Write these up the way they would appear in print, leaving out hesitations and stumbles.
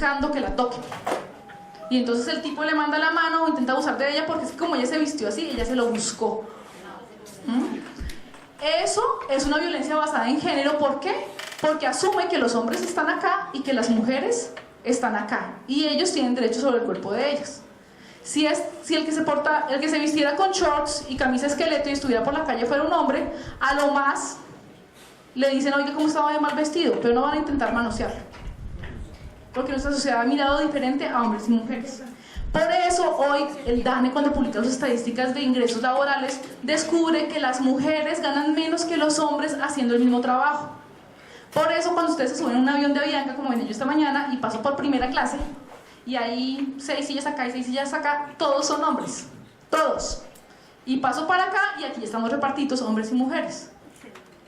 buscando que la toquen. Y entonces el tipo le manda la mano o intenta abusar de ella porque es que como ella se vistió así, ella se lo buscó. Eso es una violencia basada en género. ¿Por qué? Porque asume que los hombres están acá y que las mujeres están acá y ellos tienen derecho sobre el cuerpo de ellas. Si el que se vistiera con shorts y camisa esqueleto y estuviera por la calle fuera un hombre, a lo más le dicen, oiga, ¿cómo estaba de mal vestido? Pero no van a intentar manosearlo, porque nuestra sociedad ha mirado diferente a hombres y mujeres. Por eso hoy el DANE, cuando publica sus estadísticas de ingresos laborales, descubre que las mujeres ganan menos que los hombres haciendo el mismo trabajo. Por eso cuando ustedes se suben a un avión de Avianca, como venía yo esta mañana, y paso por primera clase, y hay 6 sillas acá y 6 sillas acá, todos son hombres, todos. Y paso para acá y aquí estamos repartidos, hombres y mujeres.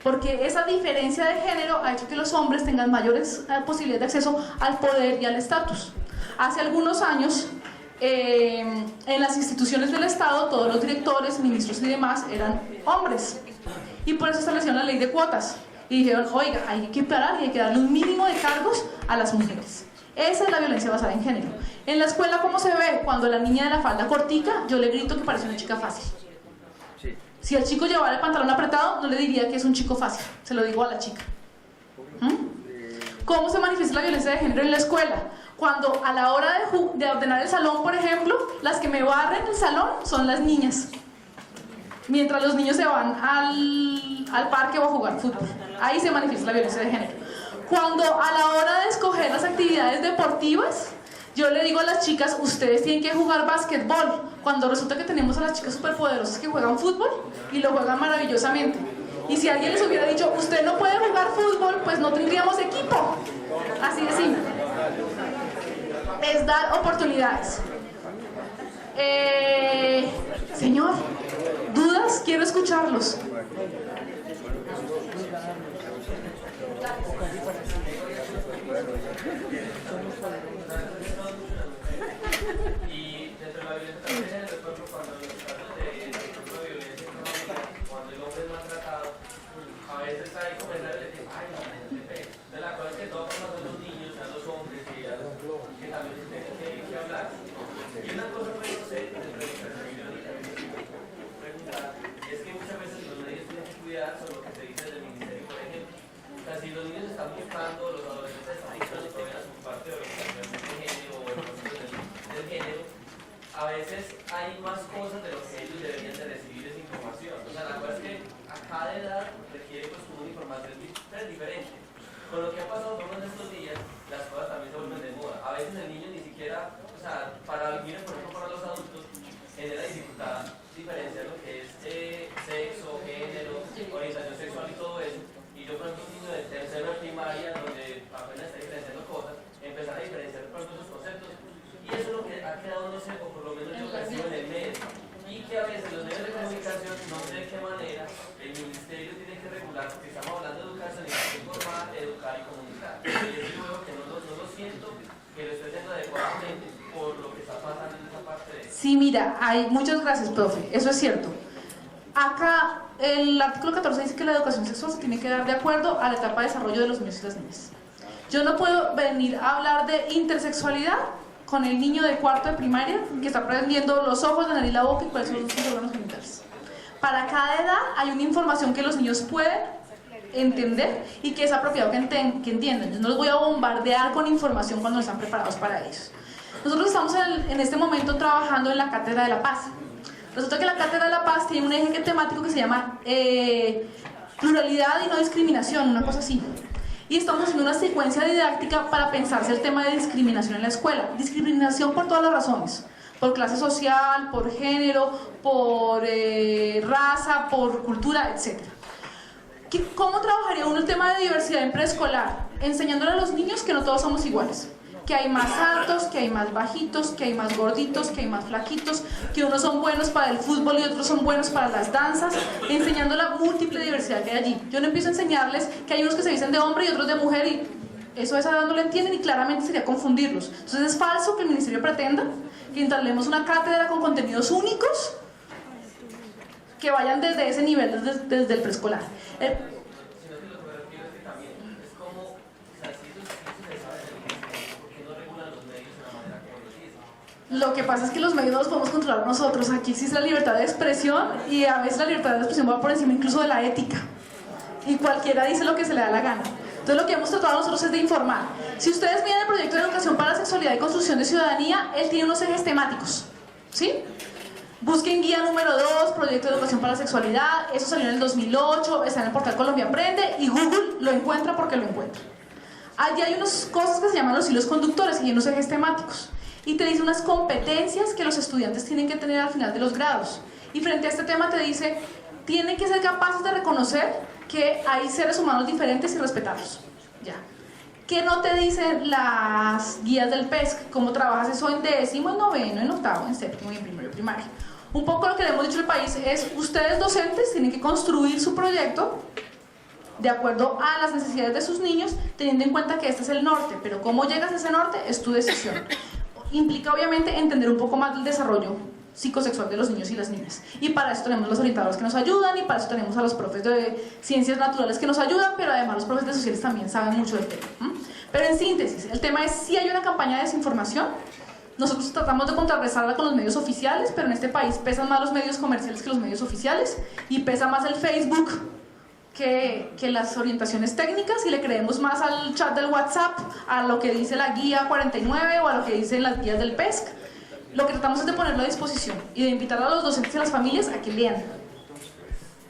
Porque esa diferencia de género ha hecho que los hombres tengan mayores posibilidades de acceso al poder y al estatus. Hace algunos años, en las instituciones del Estado, todos los directores, ministros y demás eran hombres. Y por eso establecieron la ley de cuotas. Y dijeron, oiga, hay que parar y hay que darle un mínimo de cargos a las mujeres. Esa es la violencia basada en género. En la escuela, ¿cómo se ve? Cuando la niña de la falda cortica, yo le grito que parece una chica fácil. Si el chico llevara el pantalón apretado, no le diría que es un chico fácil, se lo digo a la chica. ¿Cómo se manifiesta la violencia de género en la escuela? Cuando a la hora de ordenar el salón, por ejemplo, las que me barren el salón son las niñas, mientras los niños se van al parque o a jugar fútbol. Ahí se manifiesta la violencia de género. Cuando a la hora de escoger las actividades deportivas, yo le digo a las chicas, ustedes tienen que jugar básquetbol, cuando resulta que tenemos a las chicas superpoderosas que juegan fútbol y lo juegan maravillosamente. Y si alguien les hubiera dicho, usted no puede jugar fútbol, pues no tendríamos equipo. Así de simple. Es dar oportunidades. Señor, ¿dudas? Quiero escucharlos. Y dentro de la violencia de género, por ejemplo, cuando los casos de violencia económica, cuando el hombre es maltratado, a veces hay comentarios de que, ay, no, de la cosa es que todos son los niños, a los hombres, que también se tienen que hablar. Y una cosa que no sé, dentro de nuestra religión y también preguntar, es que muchas veces los medios tienen que cuidar sobre lo que se dice del ministerio, por ejemplo. O sea, si los niños están buscando, los adolescentes están buscando todavía su parte de orientación de género o del género, a veces hay más cosas de lo que ellos deberían de recibir esa información. O sea, la verdad es que a cada edad requiere pues una información diferente. Con lo que ha pasado todos estos días, las cosas también se vuelven de moda. A veces el niño ni siquiera, o sea, para vivir, por ejemplo, para los adultos, genera dificultad diferenciar lo que es sexo, género, orientación sexual y todo eso. Y yo, por ejemplo, un niño de tercero de primaria, donde apenas está diferenciando cosas, empezar a diferenciar por ejemplo esos conceptos. Y eso es lo que ha quedado, no sé, o por lo menos yo percibo en el medio. Y que a veces los medios de comunicación, no sé de qué manera, el ministerio tiene que regular, porque estamos hablando de educación formal, educar y comunicar. Y yo veo que no lo siento, que lo estoy haciendo adecuadamente por lo que está pasando en esa parte de... Sí, mira, muchas gracias, profe, eso es cierto. Acá el artículo 14 dice que la educación sexual se tiene que dar de acuerdo a la etapa de desarrollo de los niños y las niñas. Yo no puedo venir a hablar de intersexualidad con el niño de cuarto de primaria que está aprendiendo los ojos, la nariz, la boca y cuáles son sus órganos genitales. Para cada edad hay una información que los niños pueden entender y que es apropiado que entiendan. Yo no los voy a bombardear con información cuando están preparados para ellos. Nosotros estamos en este momento trabajando en la Cátedra de la Paz. Resulta que la Cátedra de la Paz tiene un eje temático que se llama pluralidad y no discriminación, una cosa así. Y estamos haciendo una secuencia didáctica para pensarse el tema de discriminación en la escuela. Discriminación por todas las razones. Por clase social, por género, por raza, por cultura, etc. ¿Cómo trabajaría uno el tema de diversidad en preescolar? Enseñándole a los niños que no todos somos iguales. Que hay más altos, que hay más bajitos, que hay más gorditos, que hay más flaquitos, que unos son buenos para el fútbol y otros son buenos para las danzas, enseñando la múltiple diversidad que hay allí. Yo no empiezo a enseñarles que hay unos que se dicen de hombre y otros de mujer y eso a esa edad no lo entienden y claramente sería confundirlos. Entonces es falso que el ministerio pretenda que instalemos una cátedra con contenidos únicos que vayan desde ese nivel, desde el preescolar. Lo que pasa es que los medios no los podemos controlar nosotros. Aquí existe la libertad de expresión y a veces la libertad de expresión va por encima incluso de la ética. Y cualquiera dice lo que se le da la gana. Entonces lo que hemos tratado nosotros es de informar. Si ustedes miran el proyecto de educación para la sexualidad y construcción de ciudadanía, él tiene unos ejes temáticos, ¿sí? Busquen guía número 2, proyecto de educación para la sexualidad, eso salió en el 2008, está en el portal Colombia Aprende y Google lo encuentra porque lo encuentra. Allí hay unas cosas que se llaman los hilos conductores y unos ejes temáticos. Y te dice unas competencias que los estudiantes tienen que tener al final de los grados. Y frente a este tema te dice, tienen que ser capaces de reconocer que hay seres humanos diferentes y respetarlos. Ya. ¿Qué no te dicen las guías del PESC? ¿Cómo trabajas eso en décimo, en noveno, en octavo, en séptimo y en primero y primaria? Un poco lo que le hemos dicho al país es, ustedes docentes tienen que construir su proyecto de acuerdo a las necesidades de sus niños, teniendo en cuenta que este es el norte, pero cómo llegas a ese norte es tu decisión. Implica obviamente entender un poco más del desarrollo psicosexual de los niños y las niñas. Y para eso tenemos los orientadores que nos ayudan y para eso tenemos a los profes de ciencias naturales que nos ayudan, pero además los profes de sociales también saben mucho del tema. Pero en síntesis, el tema es si hay una campaña de desinformación. Nosotros tratamos de contrarrestarla con los medios oficiales, pero en este país pesan más los medios comerciales que los medios oficiales y pesa más el Facebook que las orientaciones técnicas y le creemos más al chat del WhatsApp, a lo que dice la guía 49 o a lo que dicen las guías del PESC. Lo que tratamos es de ponerlo a disposición y de invitar a los docentes y a las familias a que lean.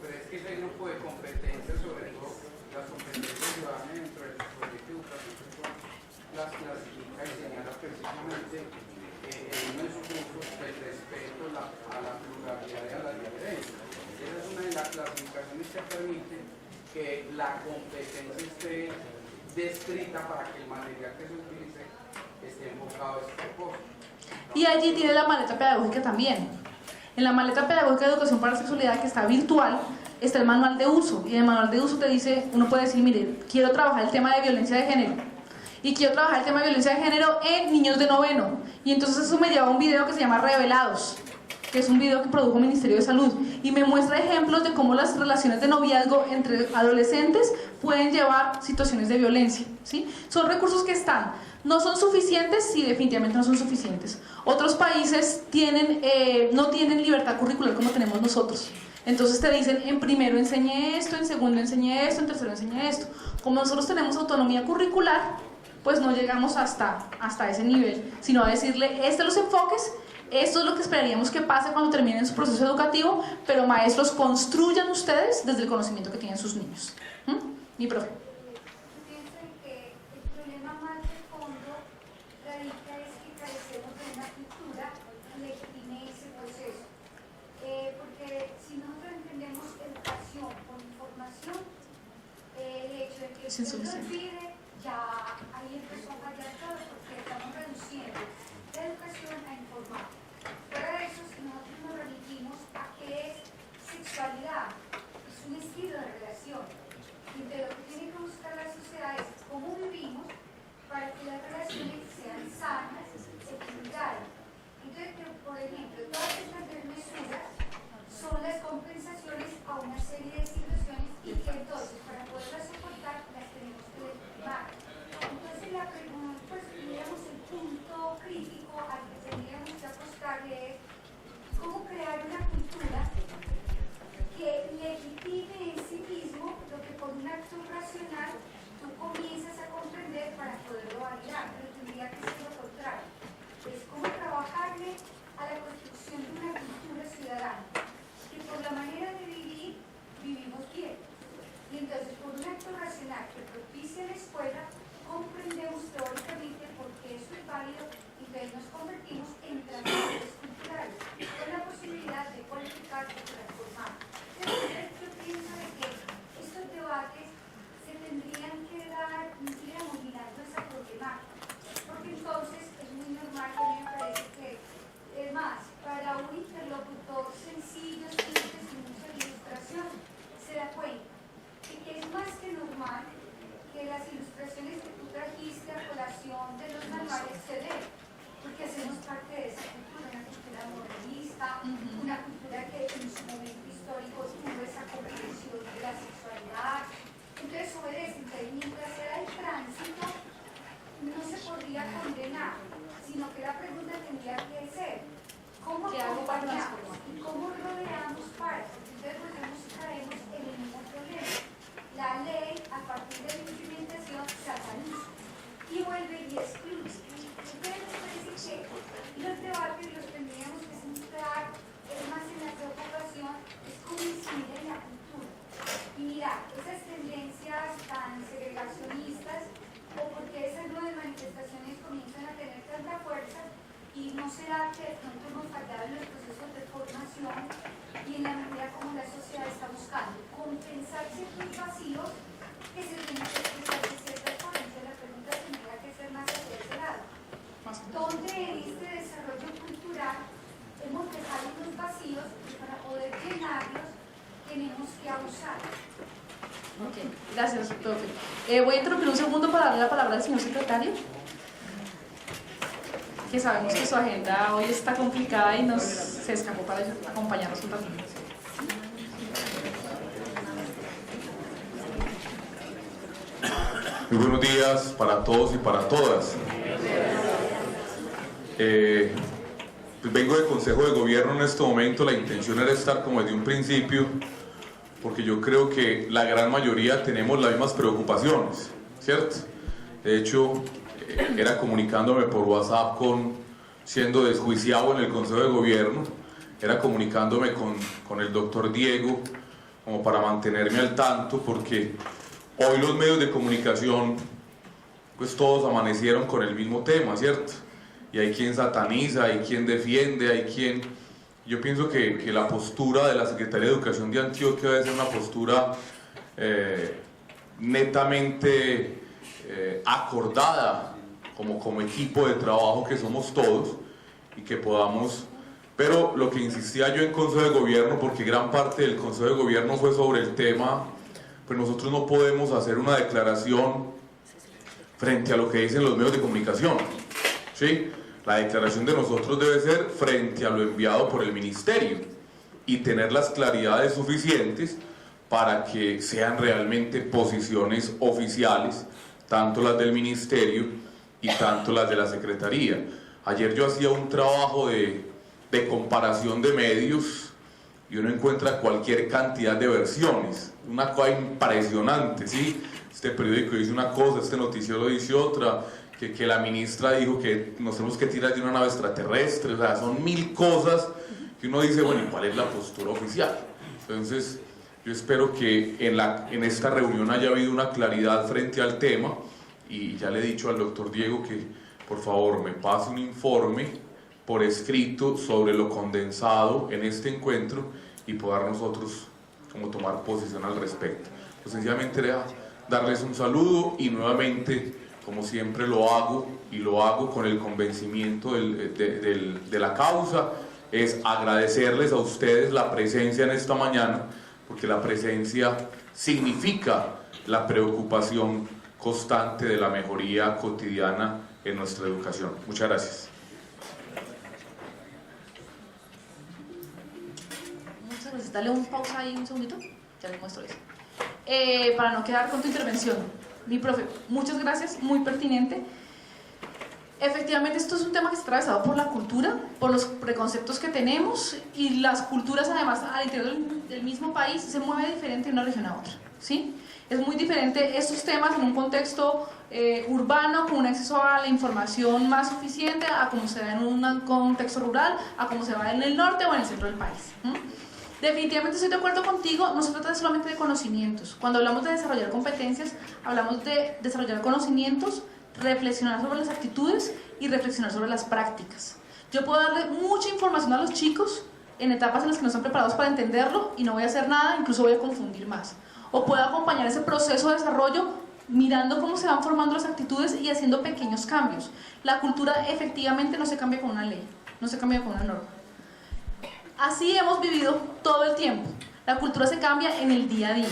Pero es que ese grupo de competencias, sobre todo las competencias ciudadanas dentro del proyecto de educación sexual, las clasifica y señala precisamente en uno de sus usos el respeto a la pluralidad y a la diferencia. Esa es una de las clasificaciones que permite que la competencia esté descrita para que el material que se utilice esté enfocado a ese propósito. Y allí tiene la maleta pedagógica también. En la maleta pedagógica de educación para la sexualidad, que está virtual, está el manual de uso. Y en el manual de uso te dice, uno puede decir, mire, quiero trabajar el tema de violencia de género. Y quiero trabajar el tema de violencia de género en niños de noveno. Y entonces eso me lleva a un video que se llama Revelados, que es un video que produjo el Ministerio de Salud. Y me muestra ejemplos de cómo las relaciones de noviazgo entre adolescentes pueden llevar situaciones de violencia, ¿sí? Son recursos que están. No son suficientes, sí, definitivamente no son suficientes. Otros países no tienen libertad curricular como tenemos nosotros. Entonces te dicen, en primero enseñé esto, en segundo enseñé esto, en tercero enseñé esto. Como nosotros tenemos autonomía curricular, pues no llegamos hasta ese nivel, sino a decirle, los enfoques, esto es lo que esperaríamos que pase cuando terminen su proceso educativo, pero maestros, construyan ustedes desde el conocimiento que tienen sus niños. Mi profe. Es insuficiente. Ya ahí empezó a fallar todo porque estamos reduciendo la educación a informar. Fuera de eso, si nosotros nos remitimos a qué es sexualidad, es un estilo de relación. Y de lo que tiene que buscar la sociedad es cómo vivimos para que las relaciones sean sanas, equilibradas. Entonces, por ejemplo, todas estas desmesuras son las compensaciones a una serie de situaciones y que entonces para poderlas soportar las tenemos que legitimar. Entonces la pregunta, pues digamos el punto crítico al que tendríamos que apostarle es cómo crear una cultura que legitime en sí mismo lo que por un acto cambiar esas tendencias tan segregacionistas o por qué esas nuevas manifestaciones comienzan a tener tanta fuerza y no será que de pronto hemos fallado en los procesos de formación y en la medida como la sociedad está buscando compensar ciertos vacíos que se tienen que expresar de ciertas formas. Entonces la pregunta tendría que ser más hacia ese lado. ¿Dónde en este desarrollo cultural hemos dejado unos vacíos y para poder llenarlos tenemos que abusar? Ok, gracias, profe. Voy a interrumpir un segundo para darle la palabra al señor secretario, que sabemos que su agenda hoy está complicada y se escapó para acompañarnos un ratito. Muy buenos días para todos y para todas. Pues vengo del Consejo de Gobierno en este momento. La intención era estar como desde un principio, porque yo creo que la gran mayoría tenemos las mismas preocupaciones, ¿cierto? De hecho, era comunicándome por WhatsApp siendo desjuiciado en el Consejo de Gobierno, era comunicándome con el doctor Diego como para mantenerme al tanto, porque hoy los medios de comunicación pues todos amanecieron con el mismo tema, ¿cierto? Y hay quien sataniza, hay quien defiende, hay quien... Yo pienso que la postura de la Secretaría de Educación de Antioquia debe ser una postura netamente acordada como equipo de trabajo que somos todos y que podamos... Pero lo que insistía yo en Consejo de Gobierno, porque gran parte del Consejo de Gobierno fue sobre el tema, pues nosotros no podemos hacer una declaración frente a lo que dicen los medios de comunicación, ¿sí? La declaración de nosotros debe ser frente a lo enviado por el Ministerio y tener las claridades suficientes para que sean realmente posiciones oficiales, tanto las del Ministerio y tanto las de la Secretaría. Ayer yo hacía un trabajo de comparación de medios y uno encuentra cualquier cantidad de versiones, una cosa impresionante, ¿sí? Este periódico dice una cosa, este noticiero dice otra, que la ministra dijo que nos tenemos que tirar de una nave extraterrestre, o sea, son mil cosas que uno dice, bueno, ¿y cuál es la postura oficial? Entonces, yo espero que en esta reunión haya habido una claridad frente al tema, y ya le he dicho al doctor Diego que, por favor, me pase un informe por escrito sobre lo condensado en este encuentro y poder nosotros como tomar posición al respecto. Pues sencillamente era darles un saludo y nuevamente, como siempre lo hago, y lo hago con el convencimiento de la causa, es agradecerles a ustedes la presencia en esta mañana, porque la presencia significa la preocupación constante de la mejoría cotidiana en nuestra educación. Muchas gracias. Muchas gracias. Dale un pausa ahí un segundito, ya les muestro eso. Para no quedar con tu intervención. Mi profe, muchas gracias, muy pertinente. Efectivamente, esto es un tema que está atravesado por la cultura, por los preconceptos que tenemos, y las culturas además al interior del mismo país se mueven diferente de una región a otra, ¿sí? Es muy diferente estos temas en un contexto urbano, con un acceso a la información más suficiente, a cómo se da en un contexto rural, a cómo se va en el norte o en el centro del país. Definitivamente estoy de acuerdo contigo, no se trata solamente de conocimientos. Cuando hablamos de desarrollar competencias, hablamos de desarrollar conocimientos, reflexionar sobre las actitudes y reflexionar sobre las prácticas. Yo puedo darle mucha información a los chicos en etapas en las que no están preparados para entenderlo y no voy a hacer nada, incluso voy a confundir más. O puedo acompañar ese proceso de desarrollo mirando cómo se van formando las actitudes y haciendo pequeños cambios. La cultura efectivamente no se cambia con una ley, no se cambia con una norma. Así hemos vivido todo el tiempo. La cultura se cambia en el día a día.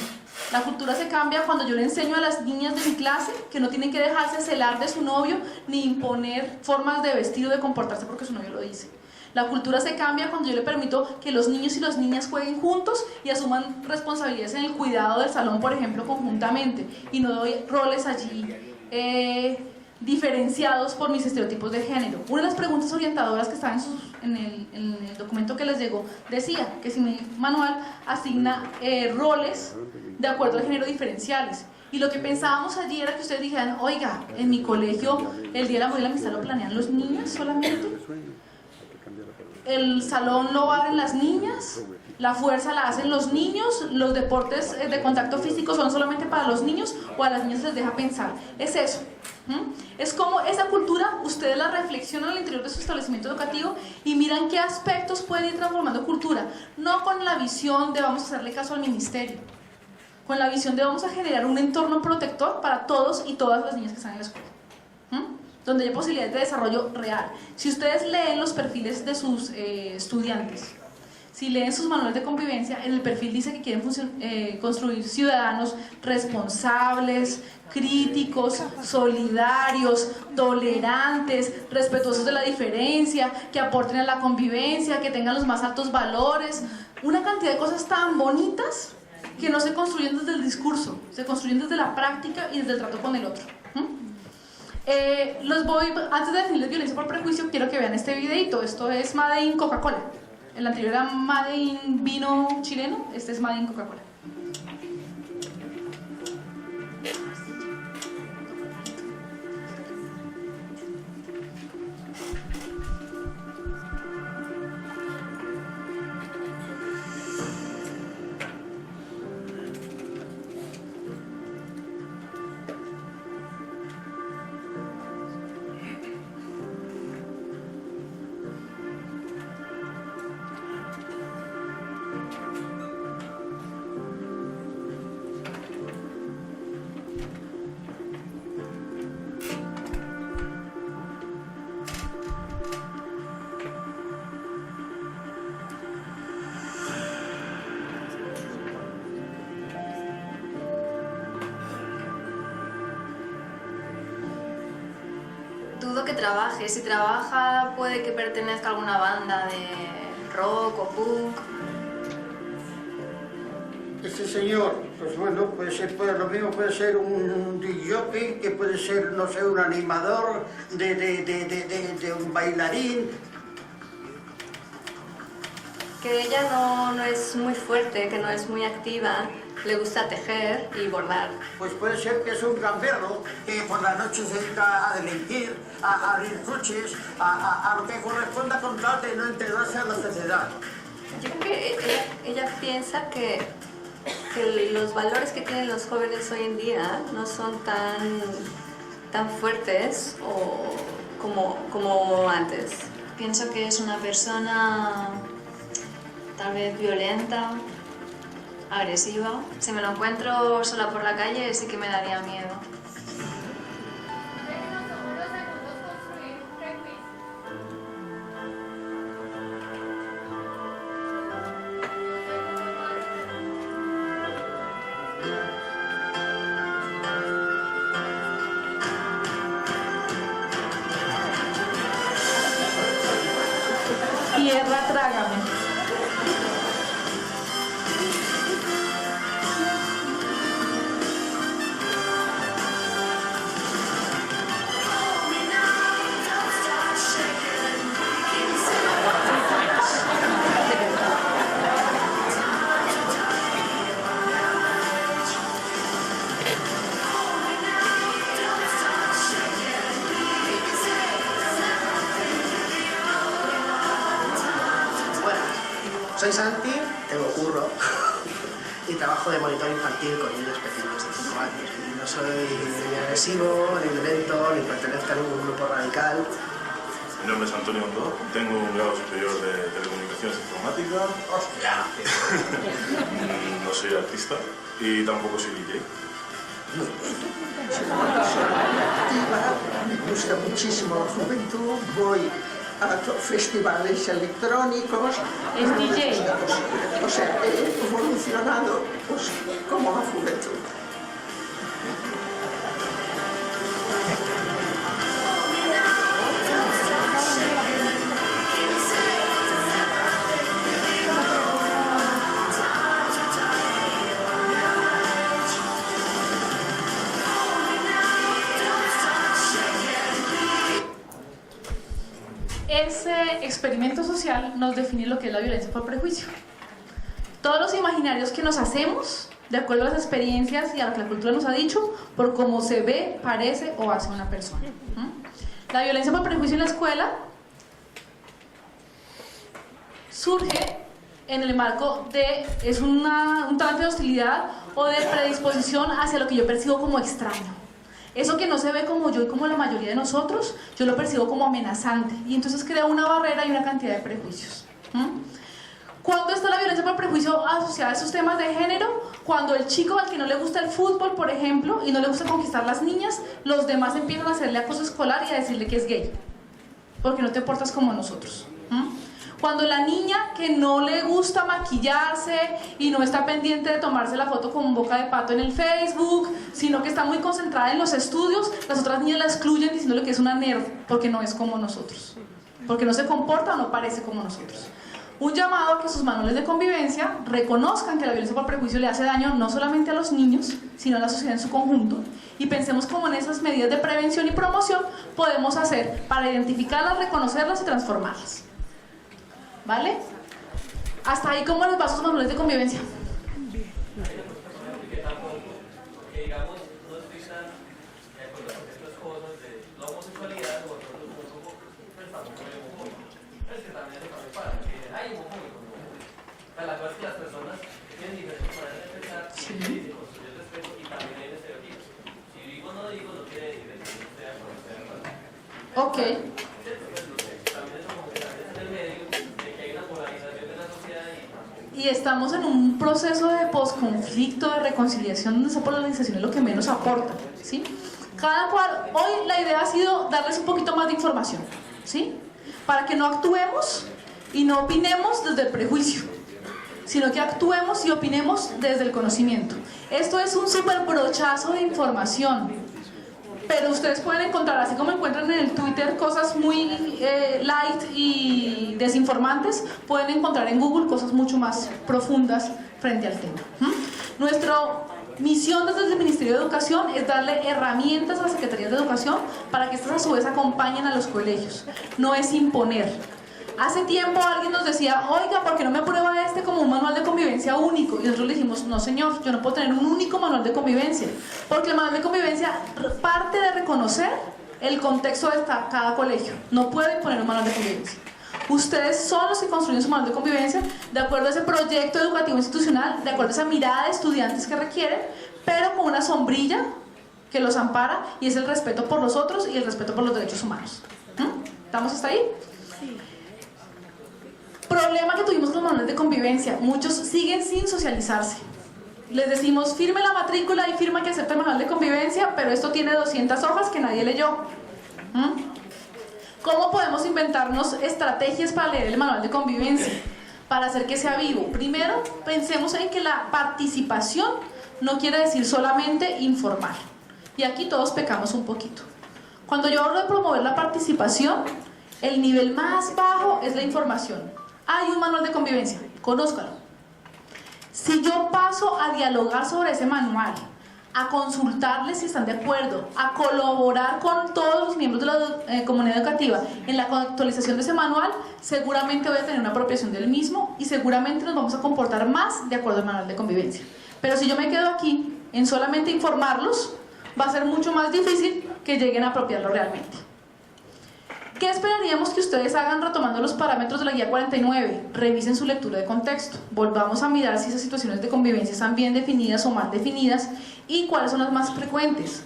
La cultura se cambia cuando yo le enseño a las niñas de mi clase que no tienen que dejarse celar de su novio ni imponer formas de vestir o de comportarse porque su novio lo dice. La cultura se cambia cuando yo le permito que los niños y las niñas jueguen juntos y asuman responsabilidades en el cuidado del salón, por ejemplo, conjuntamente, y no doy roles allí diferenciados por mis estereotipos de género. Una de las preguntas orientadoras que está en el documento que les llegó decía que si mi manual asigna roles de acuerdo al género diferenciales. Y lo que pensábamos allí era que ustedes dijeran, oiga, en mi colegio el Día del Amor y la Amistad lo planean los niños solamente, el salón lo barren las niñas, La fuerza la hacen los niños, los deportes de contacto físico son solamente para los niños o a las niñas les deja pensar. Es eso. Es como esa cultura, ustedes la reflexionan al interior de su establecimiento educativo y miran qué aspectos pueden ir transformando cultura. No con la visión de vamos a hacerle caso al ministerio, con la visión de vamos a generar un entorno protector para todos y todas las niñas que están en la escuela, donde hay posibilidades de desarrollo real. Si ustedes leen los perfiles de sus estudiantes, si leen sus manuales de convivencia, en el perfil dice que quieren construir ciudadanos responsables, críticos, solidarios, tolerantes, respetuosos de la diferencia, que aporten a la convivencia, que tengan los más altos valores. Una cantidad de cosas tan bonitas que no se construyen desde el discurso, se construyen desde la práctica y desde el trato con el otro. Antes de definirles violencia por prejuicio, quiero que vean este videito. Esto es Made in Coca-Cola. El anterior era Made in vino chileno, este es Made in Coca-Cola. Dudo que trabaje. Si trabaja, puede que pertenezca a alguna banda de rock o punk. Este señor, pues bueno, puede ser lo mismo, puede ser un DJ, que puede ser, no sé, un animador de un bailarín. Que ella no es muy fuerte, que no es muy activa, le gusta tejer y bordar. Pues puede ser que es un gamberro que por la noche se dedica a delinquir, a abrir coches, a lo que corresponda con tal de no integrarse a la sociedad. Yo creo que ella piensa que los valores que tienen los jóvenes hoy en día no son tan fuertes como antes. Pienso que es una persona tal vez violenta, agresiva. Si me lo encuentro sola por la calle sí que me daría miedo. Tierra, trágame. Soy Santi, tengo curro y trabajo de monitor infantil con niños pequeños de 5 años. Y no soy ni agresivo, ni violento, ni pertenezco a ningún grupo radical. Mi nombre es Antonio Hondo, tengo un grado superior de Telecomunicaciones e Informática. ¡Hostia! No soy artista y tampoco soy DJ. Me gusta muchísimo la juventud, voy a festivales electrónicos. Es DJ. O sea, he evolucionado pues, como la juventud. Ese experimento social nos define lo que es la violencia por prejuicio. Todos los imaginarios que nos hacemos, de acuerdo a las experiencias y a lo que la cultura nos ha dicho, por cómo se ve, parece o hace una persona. La violencia por prejuicio en la escuela surge en el marco de, es un talante de hostilidad o de predisposición hacia lo que yo percibo como extraño. Eso que no se ve como yo y como la mayoría de nosotros, yo lo percibo como amenazante y entonces crea una barrera y una cantidad de prejuicios. ¿Cuándo está la violencia por prejuicio asociada a esos temas de género? Cuando el chico al que no le gusta el fútbol, por ejemplo, y no le gusta conquistar las niñas, los demás empiezan a hacerle acoso escolar y a decirle que es gay, porque no te portas como nosotros. Cuando la niña que no le gusta maquillarse y no está pendiente de tomarse la foto con boca de pato en el Facebook, sino que está muy concentrada en los estudios, las otras niñas la excluyen diciéndole que es una nerd, porque no es como nosotros, porque no se comporta o no parece como nosotros. Un llamado a que sus manuales de convivencia reconozcan que la violencia por prejuicio le hace daño no solamente a los niños, sino a la sociedad en su conjunto, y pensemos cómo en esas medidas de prevención y promoción podemos hacer para identificarlas, reconocerlas y transformarlas. ¿Vale? Hasta ahí, ¿cómo les va sus manuales de convivencia? Porque digamos, no estoy tan de acuerdo con estas cosas de la homosexualidad o otros grupos, pues estamos con el homofóbico. Pero es que también eso también pasa, que dicen, ay, homofóbico, no. O sea, la cosa es que las personas tienen diferentes maneras de pensar y se construye el respeto y también hay estereotipos. Si digo no quiere decir que no estoy de acuerdo, estoy de acuerdo. Ok. También eso como que también es en el medio de que hay una polarización de la sociedad Y estamos en un proceso de posconflicto, de reconciliación, donde esa polarización es lo que menos aporta, ¿sí? Cada cual, hoy la idea ha sido darles un poquito más de información, ¿sí? Para que no actuemos y no opinemos desde el prejuicio, sino que actuemos y opinemos desde el conocimiento. Esto es un súper brochazo de información, pero ustedes pueden encontrar, así como encuentran en el Twitter cosas muy light y desinformantes, pueden encontrar en Google cosas mucho más profundas frente al tema. Nuestra misión desde el Ministerio de Educación es darle herramientas a las Secretarías de Educación para que estas a su vez acompañen a los colegios, no es imponer. Hace tiempo alguien nos decía, oiga, ¿por qué no me aprueba este como un manual de convivencia único? Y nosotros le dijimos, no señor, yo no puedo tener un único manual de convivencia, porque el manual de convivencia parte de reconocer el contexto de cada colegio, no pueden poner un manual de convivencia. Ustedes son los que construyen su manual de convivencia de acuerdo a ese proyecto educativo institucional, de acuerdo a esa mirada de estudiantes que requieren, pero con una sombrilla que los ampara, y es el respeto por los otros y el respeto por los derechos humanos. ¿Estamos hasta ahí? Problema que tuvimos con los manuales de convivencia, muchos siguen sin socializarse. Les decimos, firme la matrícula y firma que acepta el manual de convivencia, pero esto tiene 200 hojas que nadie leyó. ¿Cómo podemos inventarnos estrategias para leer el manual de convivencia? Para hacer que sea vivo. Primero, pensemos en que la participación no quiere decir solamente informar. Y aquí todos pecamos un poquito. Cuando yo hablo de promover la participación, el nivel más bajo es la información. Hay un manual de convivencia, conózcalo. Si yo paso a dialogar sobre ese manual, a consultarles si están de acuerdo, a colaborar con todos los miembros de la comunidad educativa en la actualización de ese manual, seguramente voy a tener una apropiación del mismo y seguramente nos vamos a comportar más de acuerdo al manual de convivencia. Pero si yo me quedo aquí en solamente informarlos, va a ser mucho más difícil que lleguen a apropiarlo realmente. ¿Qué esperaríamos que ustedes hagan retomando los parámetros de la guía 49? Revisen su lectura de contexto. Volvamos a mirar si esas situaciones de convivencia están bien definidas o mal definidas y cuáles son las más frecuentes.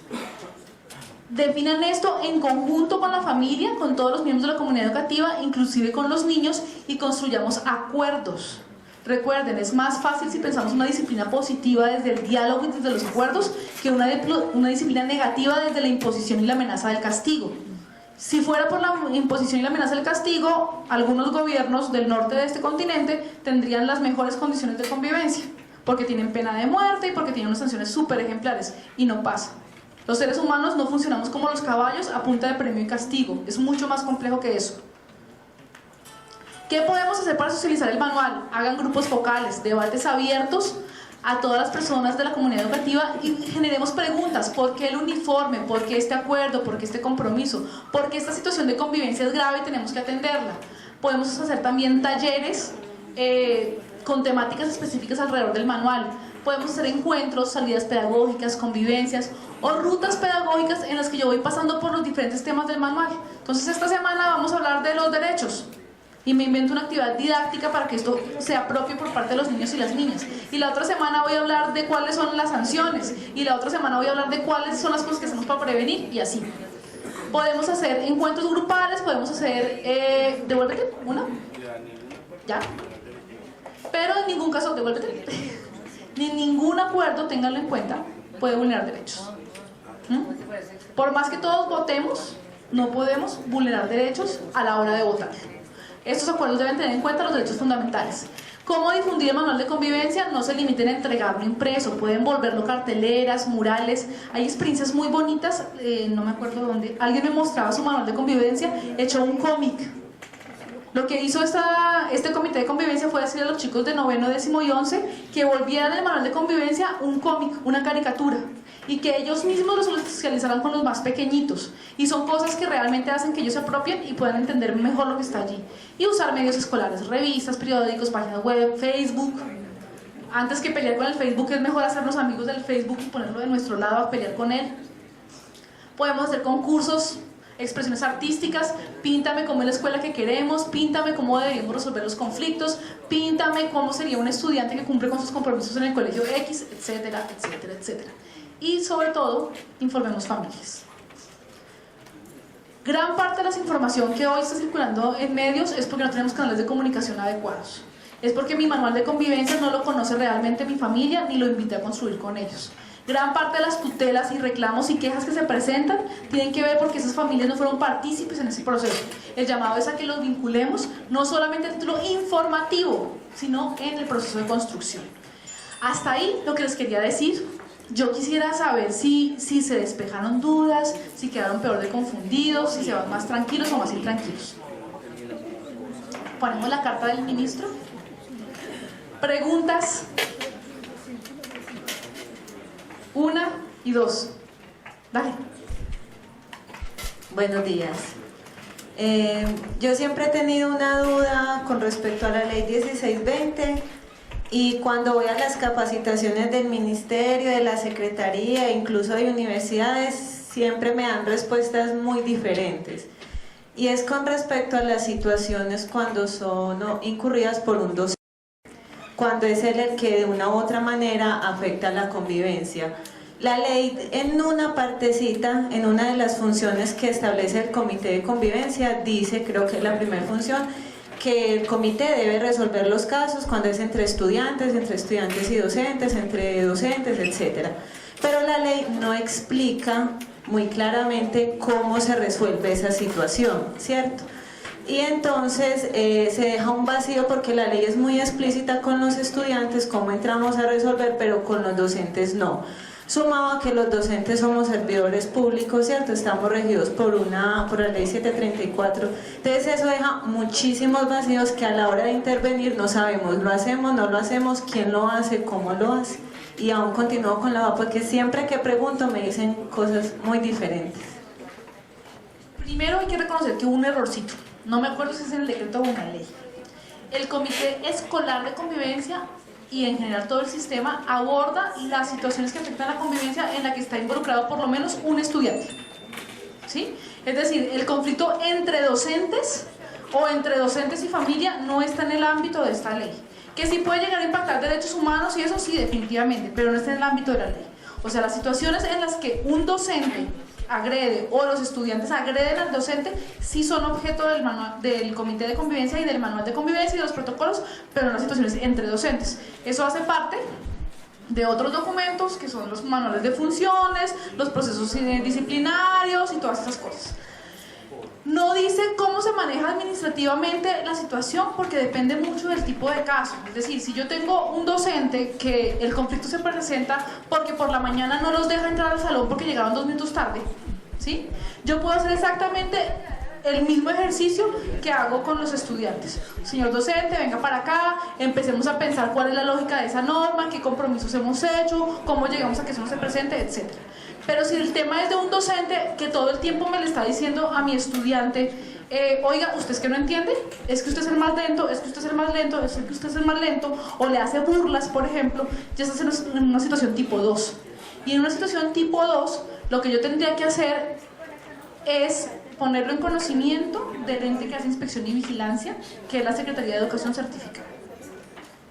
Definan esto en conjunto con la familia, con todos los miembros de la comunidad educativa, inclusive con los niños, y construyamos acuerdos. Recuerden, es más fácil si pensamos una disciplina positiva desde el diálogo y desde los acuerdos que una disciplina negativa desde la imposición y la amenaza del castigo. Si fuera por la imposición y la amenaza del castigo, algunos gobiernos del norte de este continente tendrían las mejores condiciones de convivencia, porque tienen pena de muerte y porque tienen unas sanciones súper ejemplares, y no pasa. Los seres humanos no funcionamos como los caballos a punta de premio y castigo, es mucho más complejo que eso. ¿Qué podemos hacer para socializar el manual? Hagan grupos focales, debates abiertos a todas las personas de la comunidad educativa y generemos preguntas. ¿Por qué el uniforme? ¿Por qué este acuerdo? ¿Por qué este compromiso? ¿Por qué esta situación de convivencia es grave y tenemos que atenderla? Podemos hacer también talleres con temáticas específicas alrededor del manual. Podemos hacer encuentros, salidas pedagógicas, convivencias o rutas pedagógicas en las que yo voy pasando por los diferentes temas del manual. Entonces esta semana vamos a hablar de los derechos. y me invento una actividad didáctica para que esto sea propio por parte de los niños y las niñas. Y la otra semana voy a hablar de cuáles son las sanciones, y la otra semana voy a hablar de cuáles son las cosas que hacemos para prevenir, y así. Podemos hacer encuentros grupales, podemos hacer... devuélvete, una. Ya. Pero en ningún caso, devuélvete. Ni ningún acuerdo, ténganlo en cuenta, puede vulnerar derechos. Por más que todos votemos, no podemos vulnerar derechos a la hora de votar. Estos acuerdos deben tener en cuenta los derechos fundamentales. ¿Cómo difundir el manual de convivencia? No se limiten a entregarlo impreso, pueden volverlo carteleras, murales. Hay experiencias muy bonitas, no me acuerdo dónde. Alguien me mostraba su manual de convivencia hecho un cómic. Lo que hizo este comité de convivencia fue decirle a los chicos de 9º, 10º y 11 que volvieran el manual de convivencia un cómic, una caricatura, y que ellos mismos lo socializaran con los más pequeñitos. Y son cosas que realmente hacen que ellos se apropien y puedan entender mejor lo que está allí. Y usar medios escolares, revistas, periódicos, páginas web, Facebook. Antes que pelear con el Facebook, es mejor hacernos amigos del Facebook y ponerlo de nuestro lado a pelear con él. Podemos hacer concursos, expresiones artísticas, píntame cómo es la escuela que queremos, píntame cómo deberíamos resolver los conflictos, píntame cómo sería un estudiante que cumple con sus compromisos en el colegio X, etcétera, etcétera, etcétera. Y sobre todo, informemos familias. Gran parte de la información que hoy está circulando en medios es porque no tenemos canales de comunicación adecuados. Es porque mi manual de convivencia no lo conoce realmente mi familia ni lo invité a construir con ellos. Gran parte de las tutelas y reclamos y quejas que se presentan tienen que ver porque esas familias no fueron partícipes en ese proceso. El llamado es a que los vinculemos no solamente a título informativo, sino en el proceso de construcción. Hasta ahí lo que les quería decir. Yo quisiera saber si se despejaron dudas, si quedaron peor de confundidos, si se van más tranquilos o más intranquilos. Ponemos la carta del ministro. Preguntas. 1 y 2. Dale. Buenos días. Yo siempre he tenido una duda con respecto a la ley 1620 y cuando voy a las capacitaciones del ministerio, de la secretaría, incluso de universidades, siempre me dan respuestas muy diferentes. Y es con respecto a las situaciones cuando son incurridas por un docente, cuando es él el que de una u otra manera afecta la convivencia. La ley en una partecita, en una de las funciones que establece el comité de convivencia, dice, creo que es la primera función, que el comité debe resolver los casos cuando es entre estudiantes y docentes, entre docentes, etc. Pero la ley no explica muy claramente cómo se resuelve esa situación, ¿cierto? Y entonces se deja un vacío porque la ley es muy explícita con los estudiantes, cómo entramos a resolver, pero con los docentes no. Sumado a que los docentes somos servidores públicos, ¿cierto? Estamos regidos por la ley 734. Entonces eso deja muchísimos vacíos que a la hora de intervenir no sabemos, ¿lo hacemos, no lo hacemos? ¿Quién lo hace? ¿Cómo lo hace? Y aún continúo con la duda porque siempre que pregunto me dicen cosas muy diferentes. Primero hay que reconocer que hubo un errorcito. No me acuerdo si es en el decreto o en la ley. El Comité Escolar de Convivencia y en general todo el sistema aborda las situaciones que afectan a la convivencia en la que está involucrado por lo menos un estudiante, ¿sí? Es decir, el conflicto entre docentes o entre docentes y familia no está en el ámbito de esta ley. Que sí puede llegar a impactar derechos humanos y eso sí, definitivamente, pero no está en el ámbito de la ley. O sea, las situaciones en las que un docente agrede o los estudiantes agreden al docente sí son objeto del comité de convivencia y del manual de convivencia y de los protocolos, pero no las situaciones entre docentes. Eso hace parte de otros documentos que son los manuales de funciones, los procesos disciplinarios y todas esas cosas. No dice cómo se maneja administrativamente la situación porque depende mucho del tipo de caso. Es decir, si yo tengo un docente que el conflicto se presenta porque por la mañana no los deja entrar al salón porque llegaron 2 minutos tarde, ¿sí? Yo puedo hacer exactamente el mismo ejercicio que hago con los estudiantes. Señor docente, venga para acá, empecemos a pensar cuál es la lógica de esa norma, qué compromisos hemos hecho, cómo llegamos a que eso no se presente, etc. Pero si el tema es de un docente que todo el tiempo me le está diciendo a mi estudiante, oiga, ¿usted es que no entiende? ¿Es que usted es el más lento? ¿Es que usted es el más lento? ¿Es que usted es el más lento? O le hace burlas, por ejemplo, ya estás en una situación tipo 2. Y en una situación tipo 2, lo que yo tendría que hacer es ponerlo en conocimiento del ente que hace inspección y vigilancia, que es la Secretaría de Educación Certificada.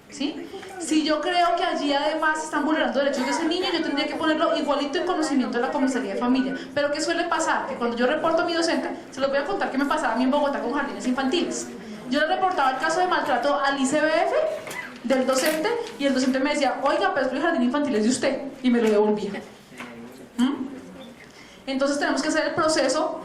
¿Sí? Si yo creo que allí además están vulnerando derechos de ese niño, yo tendría que ponerlo igualito en conocimiento de la comisaría de familia. Pero ¿qué suele pasar? Que cuando yo reporto a mi docente, se los voy a contar qué me pasaba a mí en Bogotá con jardines infantiles. Yo le reportaba el caso de maltrato al ICBF del docente y el docente me decía, oiga, pero es que el jardín infantil es de usted, y me lo devolvía. Entonces tenemos que hacer el proceso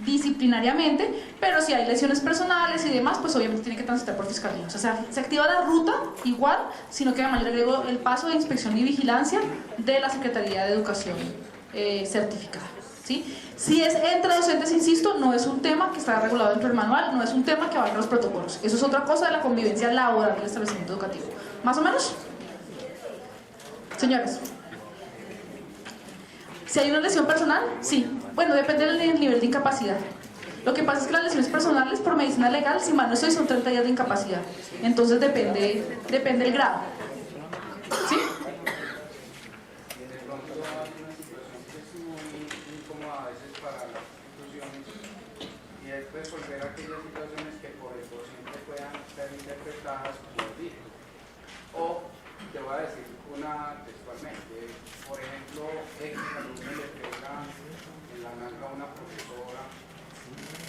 disciplinariamente, pero si hay lesiones personales y demás, pues obviamente tiene que transitar por fiscalía. O sea, se activa la ruta igual, sino que además yo le agrego el paso de inspección y vigilancia de la Secretaría de Educación certificada. ¿Sí? Si es entre docentes, insisto, no es un tema que está regulado dentro del manual, no es un tema que abarca los protocolos. Eso es otra cosa de la convivencia laboral del establecimiento educativo. ¿Más o menos? Señores. Si hay una lesión personal, sí. Bueno, depende del nivel de incapacidad. Lo que pasa es que las lesiones personales por medicina legal, si mal no estoy, son 30 días de incapacidad. Entonces depende del grado. ¿Sí? De pronto hay una situación que es muy incómoda a veces para las instituciones y es resolver aquellas situaciones que por el docente puedan ser interpretadas como dije. O te voy a decir una textualmente, por ejemplo, X alumno le pega en la nalga a una profesora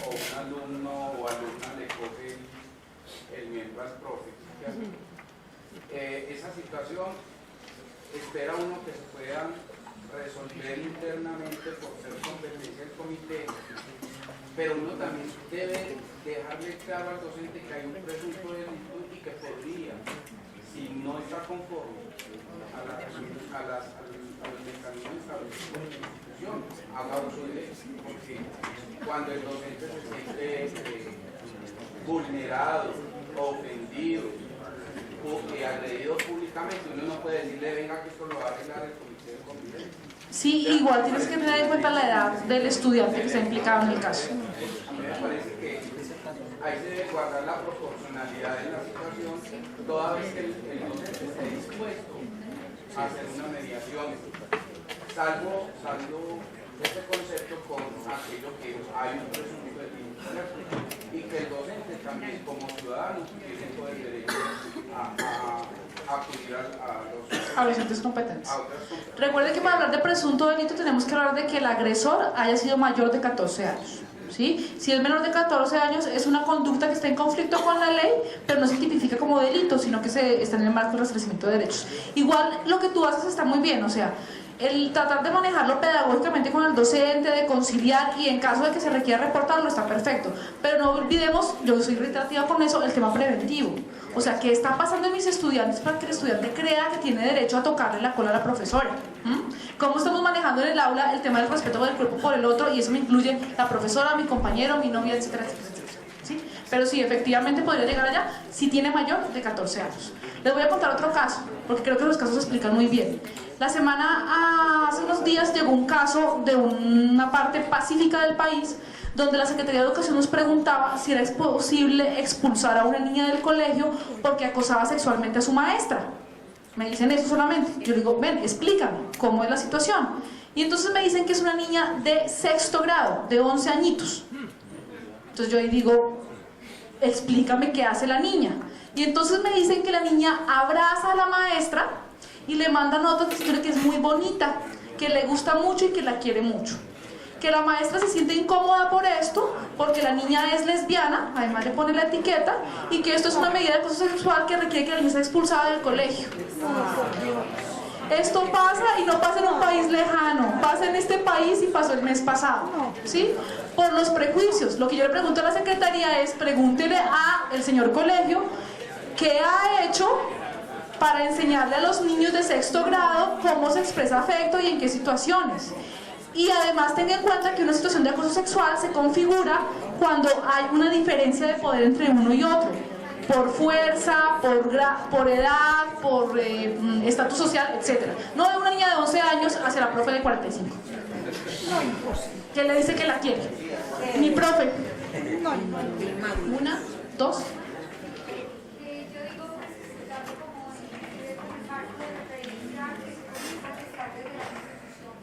o un alumno o alumna le coge el miembro al profe. Esa situación espera uno que se puedan resolver internamente por ser competencia del comité, pero uno también debe dejarle claro al docente que hay un presunto delito y que podría, si no está conforme a los mecanismos establecidos por la institución, haga uso de eso, porque cuando el docente se siente vulnerado, ofendido o agredido públicamente, uno no puede decirle venga que esto lo va a arreglar el comité de convivencia. Sí, igual tienes que tener en cuenta la edad del estudiante que está implicado en el caso. A mí me parece que ahí se debe guardar la proporcionalidad en la situación, toda vez que el docente esté dispuesto a hacer una mediación, salvo este concepto con aquello que hay un presunto delito y que el docente también como ciudadano tiene todo el derecho a acudir a los entes competentes. Recuerden que para hablar de presunto delito tenemos que hablar de que el agresor haya sido mayor de 14 años. ¿Sí? Si es menor de 14 años es una conducta que está en conflicto con la ley, pero no se tipifica como delito, sino que está en el marco del restablecimiento de derechos. Igual lo que tú haces está muy bien, o sea, el tratar de manejarlo pedagógicamente con el docente, de conciliar y en caso de que se requiera reportarlo está perfecto, pero no olvidemos, yo soy reiterativa con eso, el tema preventivo. O sea, ¿qué está pasando en mis estudiantes para que el estudiante crea que tiene derecho a tocarle la cola a la profesora? ¿Cómo estamos manejando en el aula el tema del respeto del cuerpo por el otro? Y eso me incluye la profesora, mi compañero, mi novia, etcétera, etcétera, etcétera. ¿Sí? Pero sí, efectivamente podría llegar allá si tiene mayor de 14 años. Les voy a contar otro caso, porque creo que los casos se explican muy bien. Hace unos días llegó un caso de una parte pacífica del país donde la Secretaría de Educación nos preguntaba si era posible expulsar a una niña del colegio porque acosaba sexualmente a su maestra. Me dicen eso solamente. Yo digo, ven, explícame cómo es la situación. Y entonces me dicen que es una niña de 6º grado, de 11 añitos. Entonces yo ahí digo, explícame qué hace la niña. Y entonces me dicen que la niña abraza a la maestra y le manda notas diciendo que es muy bonita, que le gusta mucho y que la quiere mucho. Que la maestra se siente incómoda por esto, porque la niña es lesbiana, además le pone la etiqueta, y que esto es una medida de acoso sexual que requiere que la niña sea expulsada del colegio. Esto pasa y no pasa en un país lejano, pasa en este país y pasó el mes pasado, ¿sí? Por los prejuicios. Lo que yo le pregunto a la secretaría es, pregúntele al señor colegio qué ha hecho para enseñarle a los niños de 6º grado cómo se expresa afecto y en qué situaciones. Y además tenga en cuenta que una situación de acoso sexual se configura cuando hay una diferencia de poder entre uno y otro, por fuerza, por edad, por estatus social, etc. No de una niña de 11 años hacia la profe de 45, que le dice que la quiere. Mi profe. 1, 2.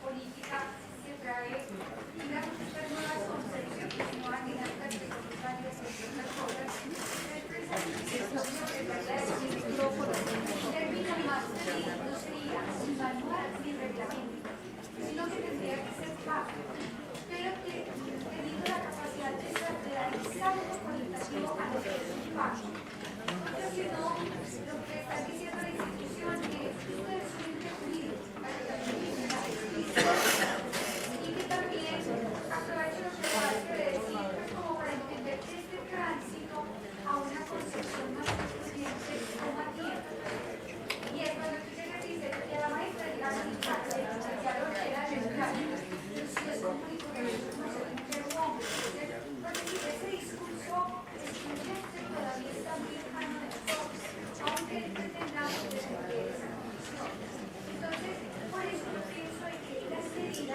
Política que trae, digamos, estas nuevas concepciones vida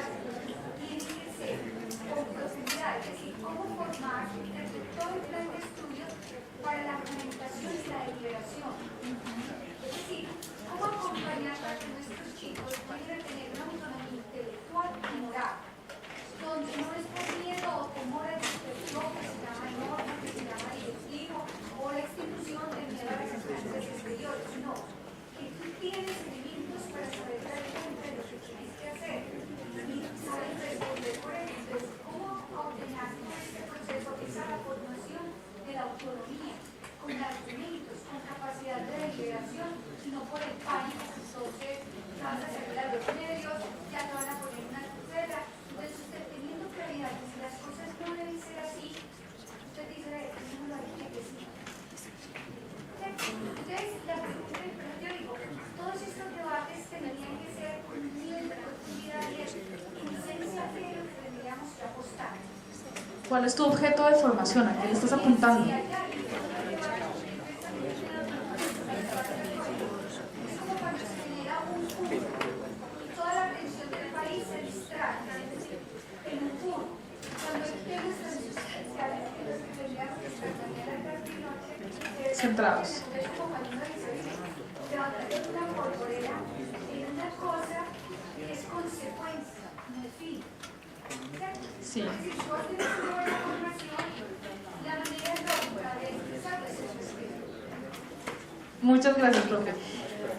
tiene que ser con profundidad, es decir, cómo formar desde todo el plan de estudios para la argumentación y la deliberación. Es decir, cómo acompañar para que nuestros chicos puedan tener una autonomía intelectual y moral, donde no es por miedo o temor a dispersión que se llama norma, que se llama directivo, o la institución de miedo a las instancias exteriores, no, que tú tienes elementos para saber dar cuenta de lo que tienes que hacer y saber responder por ello. Entonces, ¿cómo ordenar todo este proceso? Esa es la formación de la autonomía, con argumentos, con capacidad de deliberación, y no por el pánico. Entonces, vas a salir a los medios, ya te van a poner una tutela. Entonces, usted teniendo claridad que si las cosas no deben ser así, usted dice, no lo hay que sí. Entonces, la pregunta, yo digo, todos estos debates tendrían que ser con un nivel de profundidad y en esencia de lo que tendríamos que apostar. ¿Cuál es tu objeto de formación? ¿A qué le estás apuntando? Es como cuando se genera un punto y toda la atención del país se distrae en un punto. Cuando el tema es transistencial, en los que tendríamos que estar mañana tarde y noche centrados. Es como cuando uno dice, levantar una polvorera en una cosa es consecuencia, no es fin. Sí. Es decir, si vos tenés una buena formación, la manera lógica de expresarla es el respeto. Muchas gracias, profe.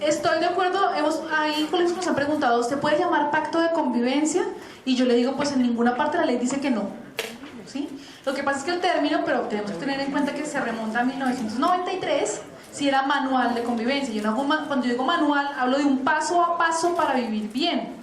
Estoy de acuerdo, hay colegios que nos han preguntado, ¿usted puede llamar pacto de convivencia? Y yo le digo, pues en ninguna parte de la ley dice que no. ¿Sí? Lo que pasa es que el término, pero tenemos que tener en cuenta que se remonta a 1993, si era manual de convivencia. Yo no hago cuando yo digo manual, hablo de un paso a paso para vivir bien.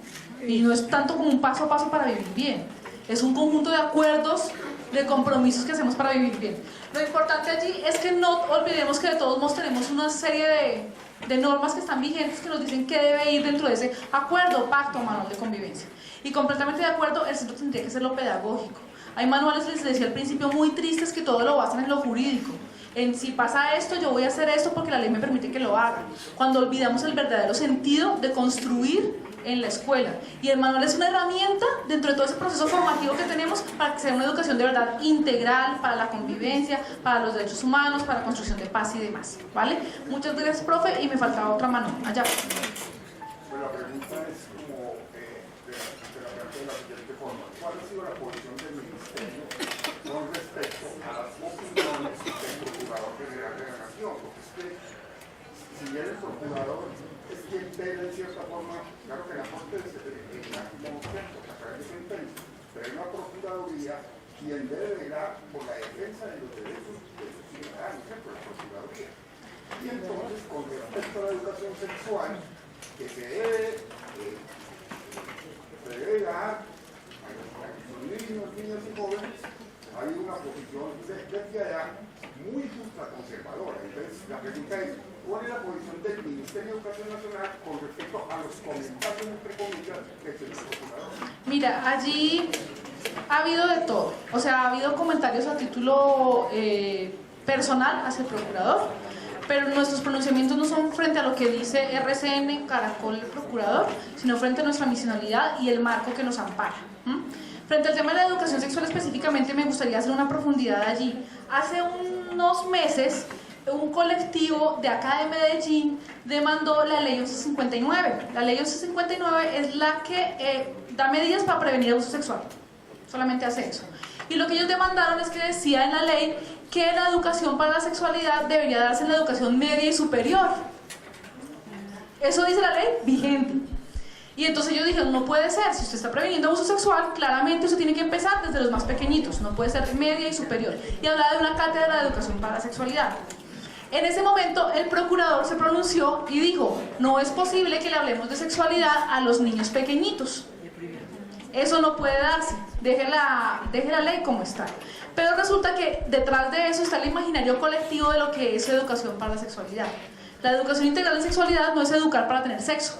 Y no es tanto como un paso a paso para vivir bien. Es un conjunto de acuerdos, de compromisos que hacemos para vivir bien. Lo importante allí es que no olvidemos que de todos modos tenemos una serie de normas que están vigentes que nos dicen qué debe ir dentro de ese acuerdo, pacto, manual de convivencia. Y completamente de acuerdo, el centro tendría que ser lo pedagógico. Hay manuales, les decía al principio, muy tristes que todo lo basan en lo jurídico. En si pasa esto, yo voy a hacer esto porque la ley me permite que lo haga. Cuando olvidamos el verdadero sentido de construir en la escuela. Y el manual es una herramienta dentro de todo ese proceso formativo que tenemos para que sea una educación de verdad integral para la convivencia, para los derechos humanos, para la construcción de paz y demás. ¿Vale? Muchas gracias, profe, y me faltaba otra mano. Allá. Pues la pregunta es como de la siguiente forma. ¿Cuál ha sido la posición del Ministerio con respecto a las opiniones del Procurador General de la Nación? Porque es que si bien el Procurador es quien debe en cierta forma, claro que la Corte es como objeto, a través de sentencia, pero hay una Procuraduría quien debe velar por la defensa de los derechos de los ciudadanos, por la Procuraduría. Y entonces, con respecto a la educación sexual, que se debe dar a los niños y jóvenes, hay una posición desde allá muy justa, conservadora. Entonces, la pregunta es, ¿cuál es la posición del Ministerio de Educación Nacional con respecto a los comentarios, entre comillas, del señor procurador? Mira, allí ha habido de todo. O sea, ha habido comentarios a título personal hacia el procurador, pero nuestros pronunciamientos no son frente a lo que dice RCN, Caracol, el procurador, sino frente a nuestra misionalidad y el marco que nos ampara. Frente al tema de la educación sexual específicamente, me gustaría hacer una profundidad allí. Hace unos meses, un colectivo de acá de Medellín demandó la ley 1159. La ley 1159 es la que da medidas para prevenir abuso sexual. Solamente hace eso. Y lo que ellos demandaron es que decía en la ley que la educación para la sexualidad debería darse en la educación media y superior. Eso dice la ley vigente. Y entonces yo dije, no puede ser, si usted está preveniendo abuso sexual, claramente usted tiene que empezar desde los más pequeñitos, no puede ser media y superior. Y hablaba de una cátedra de educación para la sexualidad. En ese momento el procurador se pronunció y dijo, no es posible que le hablemos de sexualidad a los niños pequeñitos. Eso no puede darse, deje la ley como está. Pero resulta que detrás de eso está el imaginario colectivo de lo que es educación para la sexualidad. La educación integral en sexualidad no es educar para tener sexo.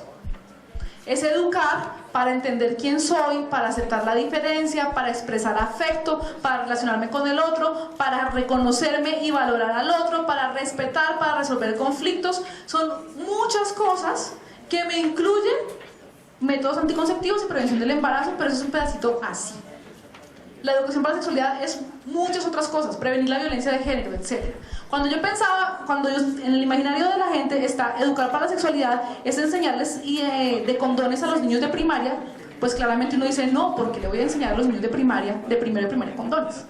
Es educar para entender quién soy, para aceptar la diferencia, para expresar afecto, para relacionarme con el otro, para reconocerme y valorar al otro, para respetar, para resolver conflictos. Son muchas cosas que me incluyen métodos anticonceptivos y prevención del embarazo, pero eso es un pedacito así. La educación para la sexualidad es muchas otras cosas, prevenir la violencia de género, etc. Cuando yo en el imaginario de la gente está educar para la sexualidad, es enseñarles de condones a los niños de primaria, pues claramente uno dice no, porque le voy a enseñar a los niños de primaria, de primaria condones.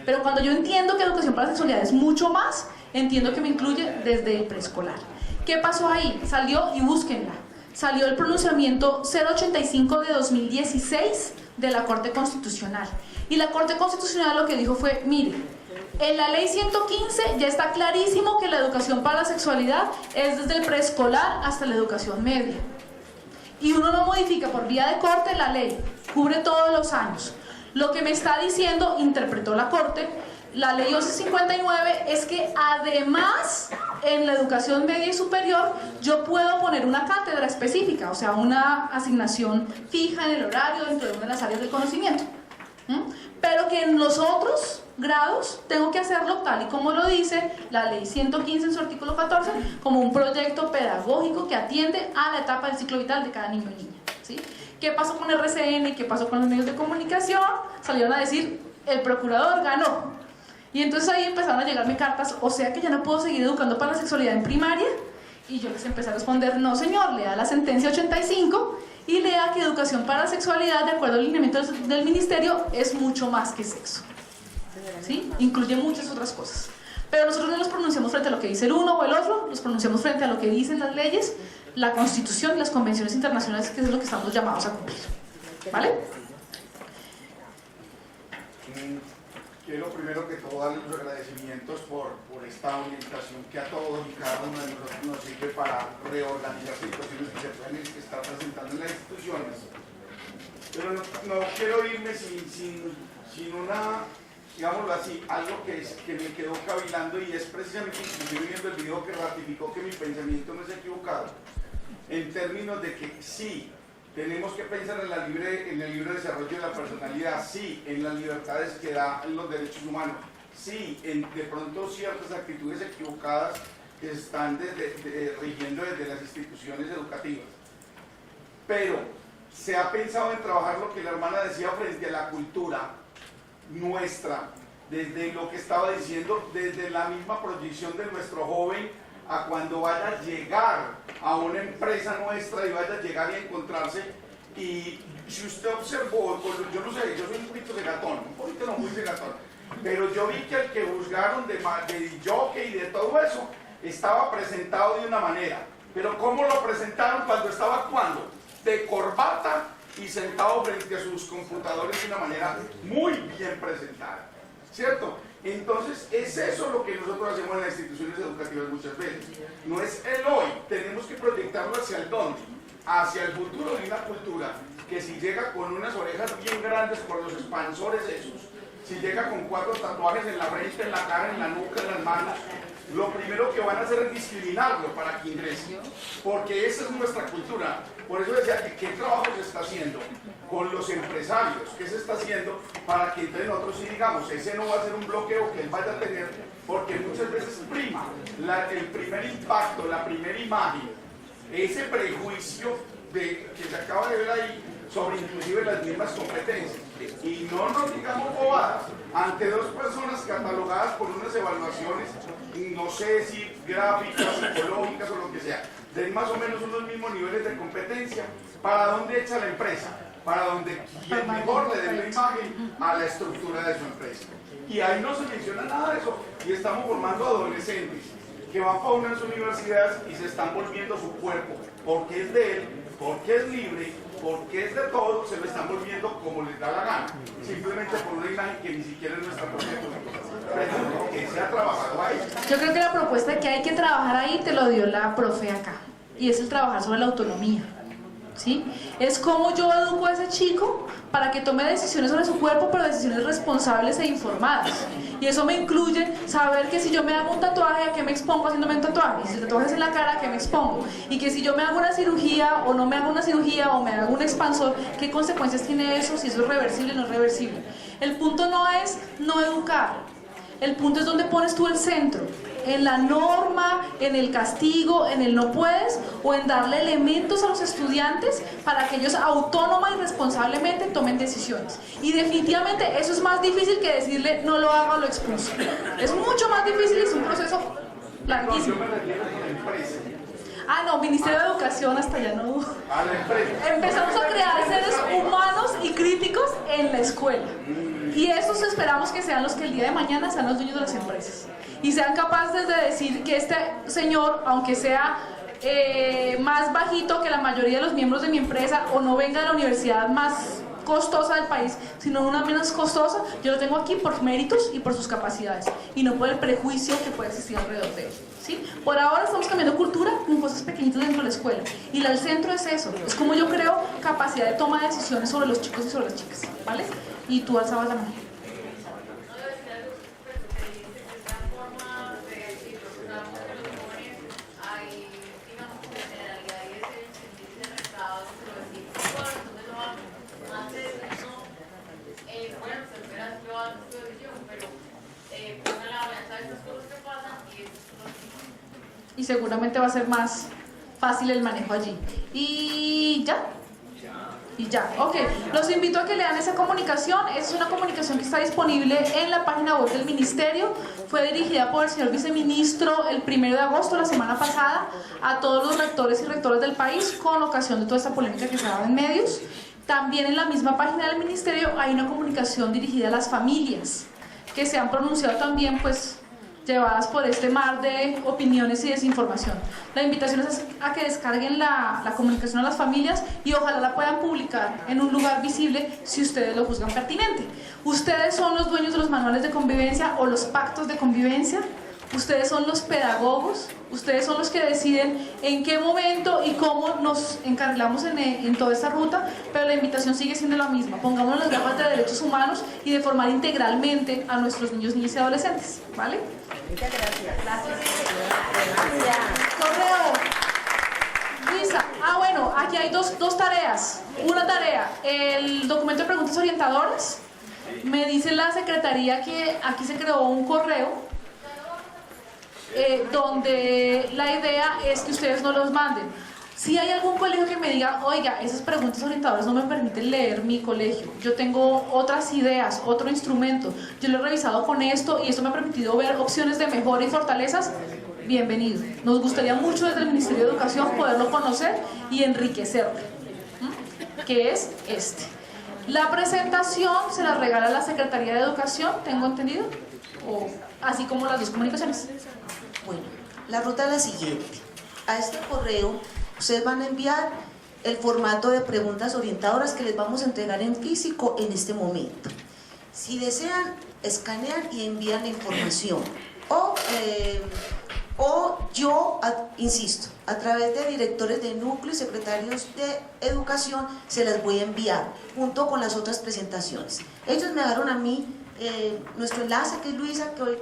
Pero cuando yo entiendo que educación para la sexualidad es mucho más, entiendo que me incluye desde el preescolar. ¿Qué pasó ahí? Salió, y búsquenla, salió el pronunciamiento 085 de 2016 de la Corte Constitucional. Y la Corte Constitucional lo que dijo fue, mire, en la ley 115 ya está clarísimo que la educación para la sexualidad es desde el preescolar hasta la educación media. Y uno no modifica por vía de corte la ley, cubre todos los años. Lo que me está diciendo, interpretó la Corte, la ley 1159, es que además en la educación media y superior yo puedo poner una cátedra específica, o sea, una asignación fija en el horario dentro de una de las áreas del conocimiento. Pero que en los otros grados tengo que hacerlo tal y como lo dice la ley 115 en su artículo 14, como un proyecto pedagógico que atiende a la etapa del ciclo vital de cada niño y niña, ¿sí? ¿Qué pasó con RCN? ¿Qué pasó con los medios de comunicación? Salieron a decir, el procurador ganó. Y entonces ahí empezaron a llegarme cartas, o sea que ya no puedo seguir educando para la sexualidad en primaria. Y yo les empecé a responder, no señor, lea la sentencia 85 y lea que educación para la sexualidad, de acuerdo al lineamiento del ministerio, es mucho más que sexo, ¿sí? Incluye muchas otras cosas. Pero nosotros no nos pronunciamos frente a lo que dice el uno o el otro, nos pronunciamos frente a lo que dicen las leyes, la Constitución y las convenciones internacionales, que es lo que estamos llamados a cumplir, ¿vale? Quiero primero que todo darle los agradecimientos por esta orientación que a todos y cada uno de nosotros nos sirve para reorganizar situaciones que se pueden estar presentando en las instituciones. Pero no quiero irme sin una, digámoslo así, algo que me quedó cavilando, y es precisamente, inclusive viendo el video, que ratificó que mi pensamiento no es equivocado, en términos de que sí, tenemos que pensar en el libre desarrollo de la personalidad, sí, en las libertades que dan los derechos humanos, sí, en de pronto ciertas actitudes equivocadas que se están rigiendo desde las instituciones educativas. Pero se ha pensado en trabajar lo que la hermana decía frente a la cultura nuestra, desde lo que estaba diciendo, desde la misma proyección de nuestro joven, a cuando vaya a llegar a una empresa nuestra y vaya a llegar y a encontrarse. Y si usted observó, yo no sé, yo soy un poquito cegatón, un poquito no muy cegatón, pero yo vi que el que juzgaron de jockey y de todo eso estaba presentado de una manera, pero ¿cómo lo presentaron cuando estaba actuando? De corbata y sentado frente a sus computadores de una manera muy bien presentada, ¿cierto? Entonces, es eso lo que nosotros hacemos en las instituciones educativas muchas veces. No es el hoy, tenemos que proyectarlo hacia el dónde, hacia el futuro de una cultura que si llega con unas orejas bien grandes por los expansores esos, si llega con 4 tatuajes en la frente, en la cara, en la nuca, en las manos, lo primero que van a hacer es discriminarlo para que ingrese, porque esa es nuestra cultura. Por eso decía que qué trabajo se está haciendo con los empresarios, qué se está haciendo para que entre nosotros sí digamos, ese no va a ser un bloqueo que él vaya a tener, porque muchas veces prima el primer impacto, la primera imagen, ese prejuicio que se acaba de ver ahí sobre inclusive las mismas competencias. Y no nos digamos bobadas, ante 2 personas catalogadas por unas evaluaciones, no sé si gráficas, psicológicas o lo que sea, de más o menos unos mismos niveles de competencia, ¿para dónde echa la empresa? Para donde quien mejor le dé la imagen a la estructura de su empresa. Y ahí no se menciona nada de eso, y estamos formando adolescentes que van para unas universidades y se están volviendo su cuerpo, porque es de él, porque es libre, porque es de todo, se lo están volviendo como les da la gana, simplemente por una imagen que ni siquiera es nuestra propia cultura, que se ha trabajado ahí. Yo creo que la propuesta que hay que trabajar ahí te lo dio la profe acá, y es el trabajar sobre la autonomía, ¿sí? Es como yo educo a ese chico para que tome decisiones sobre su cuerpo, pero decisiones responsables e informadas. Y eso me incluye saber que si yo me hago un tatuaje, ¿a qué me expongo haciéndome un tatuaje? Y si el tatuaje es en la cara, ¿a qué me expongo? Y que si yo me hago una cirugía o no me hago una cirugía o me hago un expansor, ¿qué consecuencias tiene eso? Si eso es reversible o no es reversible. El punto no es no educar, el punto es dónde pones tú el centro. en la norma, en el castigo, en el no puedes, o en darle elementos a los estudiantes para que ellos autónoma y responsablemente tomen decisiones. Y definitivamente eso es más difícil que decirle no lo haga o lo expulso. Es mucho más difícil y es un proceso larguísimo. Ah, no, Ministerio de Educación hasta ya no. Empezamos a crear seres humanos y críticos en la escuela. Y esos esperamos que sean los que el día de mañana sean los dueños de las empresas. Y sean capaces de decir que este señor, aunque sea más bajito que la mayoría de los miembros de mi empresa, o no venga de la universidad más costosa del país, sino una menos costosa, yo lo tengo aquí por méritos y por sus capacidades, y no por el prejuicio que puede existir alrededor de él, ¿sí? Por ahora estamos cambiando cultura con cosas pequeñitas dentro de la escuela, y el centro es eso, es como yo creo capacidad de toma de decisiones sobre los chicos y sobre las chicas, ¿vale? Y tú alzabas la mano. Y seguramente va a ser más fácil el manejo allí. Y ya. Y ya, ok. Los invito a que lean esa comunicación. Es una comunicación que está disponible en la página web del Ministerio. Fue dirigida por el señor viceministro el 1 de agosto, la semana pasada, a todos los rectores y rectoras del país con ocasión de toda esta polémica que se daba en medios. También en la misma página del Ministerio hay una comunicación dirigida a las familias que se han pronunciado también, pues, llevadas por este mar de opiniones y desinformación. La invitación es a que descarguen la comunicación a las familias y ojalá la puedan publicar en un lugar visible si ustedes lo juzgan pertinente. Ustedes son los dueños de los manuales de convivencia o los pactos de convivencia. Ustedes son los pedagogos, ustedes son los que deciden en qué momento y cómo nos encarrilamos en toda esta ruta, pero la invitación sigue siendo la misma. Pongámonos las gafas de derechos humanos y de formar integralmente a nuestros niños, niñas y adolescentes, ¿vale? Muchas gracias. Gracias. Correo. Luisa, bueno, aquí hay dos tareas. Una tarea, el documento de preguntas orientadoras. Me dice la secretaría que aquí se creó un correo donde la idea es que ustedes no los manden. Si hay algún colegio que me diga, oiga, esas preguntas orientadoras no me permiten leer mi colegio, yo tengo otras ideas, otro instrumento, yo lo he revisado con esto y esto me ha permitido ver opciones de mejora y fortalezas, bienvenido. Nos gustaría mucho desde el Ministerio de Educación poderlo conocer y enriquecerlo, que es este. La presentación se la regala la Secretaría de Educación, ¿tengo entendido? O así como las dos comunicaciones. Bueno, la ruta es la siguiente. A este correo ustedes van a enviar el formato de preguntas orientadoras que les vamos a entregar en físico en este momento. Si desean, escanean y envían la información. O yo, insisto, a través de directores de núcleo y secretarios de educación se las voy a enviar junto con las otras presentaciones. Ellos me daron a mí nuestro enlace, que es Luisa, que hoy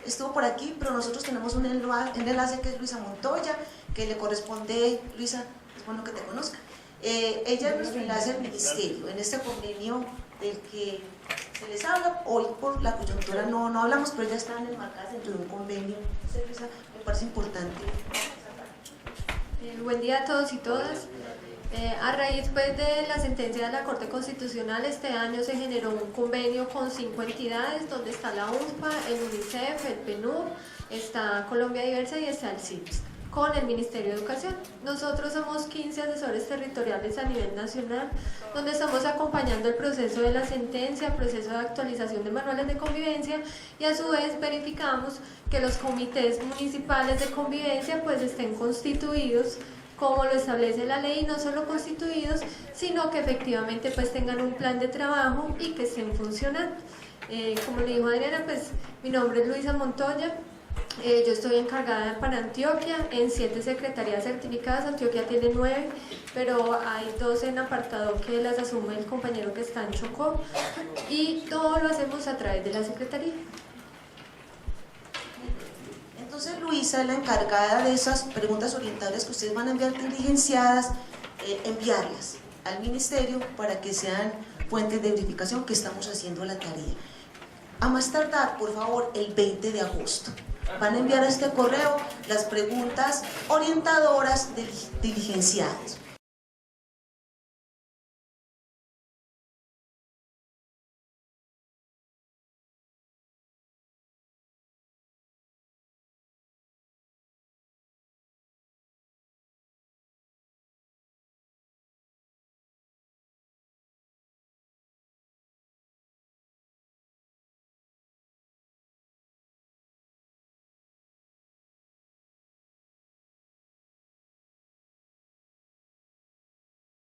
estuvo por aquí, pero nosotros tenemos un enlace que es Luisa Montoya, que le corresponde, Luisa, es bueno que te conozca. Ella es nuestro enlace al ministerio, en este convenio del que se les habla. Hoy por la coyuntura no hablamos, pero ya están enmarcadas dentro de un convenio. Entonces, Luisa, me parece importante. Buen día a todos y todas. A raíz pues, de la sentencia de la Corte Constitucional, este año se generó un convenio con 5 entidades, donde está la UNPA, el UNICEF, el PNUD, está Colombia Diversa y está el CIPS, con el Ministerio de Educación. Nosotros somos 15 asesores territoriales a nivel nacional, donde estamos acompañando el proceso de la sentencia, el proceso de actualización de manuales de convivencia, y a su vez verificamos que los comités municipales de convivencia pues estén constituidos como lo establece la ley, no solo constituidos, sino que efectivamente pues tengan un plan de trabajo y que estén funcionando. Como le dijo Adriana, pues mi nombre es Luisa Montoya, yo estoy encargada para Antioquia en 7 secretarías certificadas. Antioquia tiene 9, pero hay 2 en apartado que las asume el compañero que está en Chocó, y todo lo hacemos a través de la secretaría. Entonces Luisa es la encargada de esas preguntas orientadoras que ustedes van a enviar diligenciadas, enviarlas al ministerio para que sean fuentes de verificación, que estamos haciendo la tarea. A más tardar, por favor, el 20 de agosto. Van a enviar a este correo las preguntas orientadoras diligenciadas.